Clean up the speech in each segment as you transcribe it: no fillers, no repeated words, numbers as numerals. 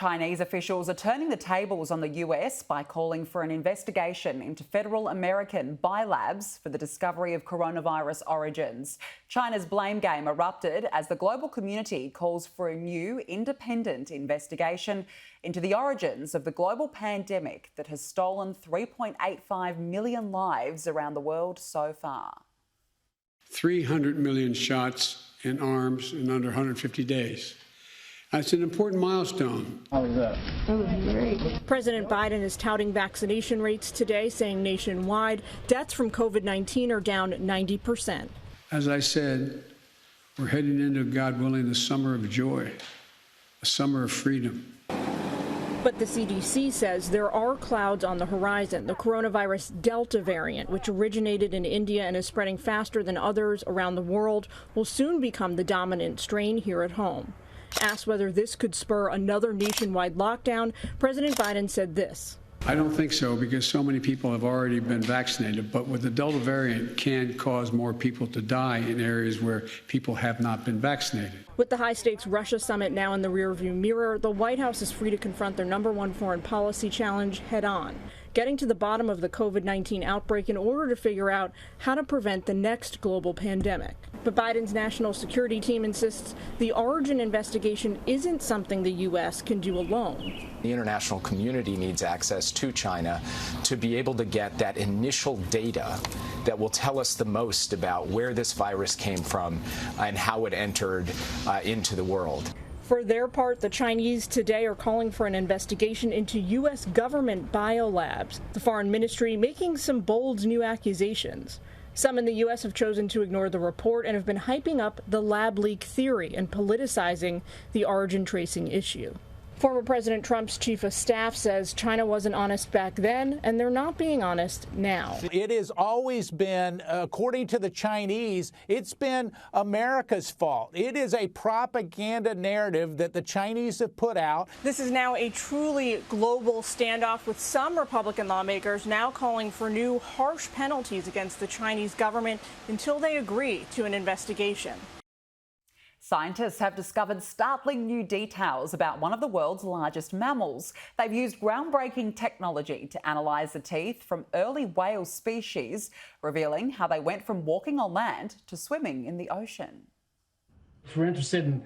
Chinese officials are turning the tables on the US by calling for an investigation into federal American biolabs for the discovery of coronavirus origins. China's blame game erupted as the global community calls for a new independent investigation into the origins of the global pandemic that has stolen 3.85 million lives around the world so far. 300 million shots in arms in under 150 days. That's an important milestone. How was that? That was great. President Biden is touting vaccination rates today, saying nationwide deaths from COVID-19 are down 90%. As I said, we're heading into, God willing, the summer of joy, a summer of freedom. But the CDC says there are clouds on the horizon. The coronavirus Delta variant, which originated in India and is spreading faster than others around the world, will soon become the dominant strain here at home. Asked whether this could spur another nationwide lockdown, President Biden said this. I don't think so, because so many people have already been vaccinated, but with the Delta variant can cause more people to die in areas where people have not been vaccinated. With the high-stakes Russia summit now in the rearview mirror, the White House is free to confront their #1 foreign policy challenge head-on, getting to the bottom of the COVID-19 outbreak in order to figure out how to prevent the next global pandemic. But Biden's national security team insists the origin investigation isn't something the U.S. can do alone. The international community needs access to China to be able to get that initial data that will tell us the most about where this virus came from and how it entered into the world. For their part, the Chinese today are calling for an investigation into U.S. government biolabs, the foreign ministry making some bold new accusations. Some in the U.S. have chosen to ignore the report and have been hyping up the lab leak theory and politicizing the origin tracing issue. Former President Trump's chief of staff says China wasn't honest back then, and they're not being honest now. It has always been, according to the Chinese, it's been America's fault. It is a propaganda narrative that the Chinese have put out. This is now a truly global standoff, with some Republican lawmakers now calling for new harsh penalties against the Chinese government until they agree to an investigation. Scientists have discovered startling new details about one of the world's largest mammals. They've used groundbreaking technology to analyse the teeth from early whale species, revealing how they went from walking on land to swimming in the ocean. If we're interested in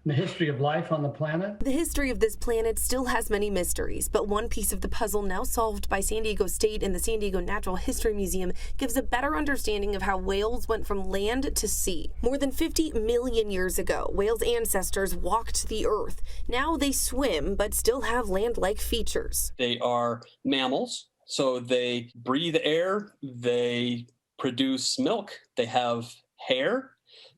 the history of life on the planet. The history of this planet still has many mysteries, but one piece of the puzzle now solved by San Diego State and the San Diego Natural History Museum gives a better understanding of how whales went from land to sea. More than 50 million years ago, whales' ancestors walked the earth. Now they swim, but still have land-like features. They are mammals, so they breathe air, they produce milk, they have hair.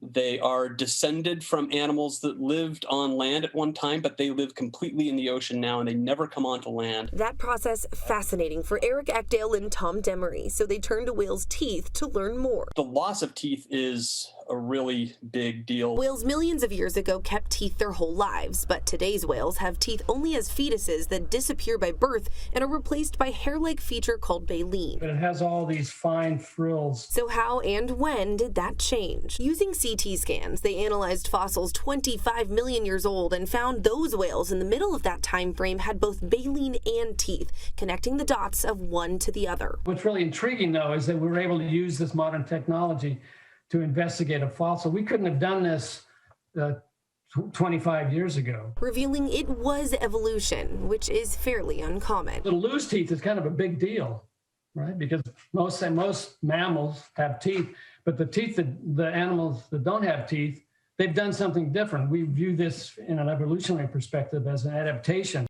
They are descended from animals that lived on land at one time, but they live completely in the ocean now, and they never come onto land. That process fascinating for Eric Eckdale and Tom Demery, so they turned to whales' teeth to learn more. The loss of teeth is a really big deal. Whales millions of years ago kept teeth their whole lives, but today's whales have teeth only as fetuses that disappear by birth and are replaced by hair-like feature called baleen. But it has all these fine frills. So how and when did that change? Using CT scans, they analyzed fossils 25 million years old and found those whales in the middle of that time frame had both baleen and teeth, connecting the dots of one to the other. What's really intriguing, though, is that we were able to use this modern technology to investigate a fossil. We couldn't have done this 25 years ago. Revealing it was evolution, which is fairly uncommon. To lose teeth is kind of a big deal, right? Because most mammals have teeth, but the animals that don't have teeth, they've done something different. We view this in an evolutionary perspective as an adaptation.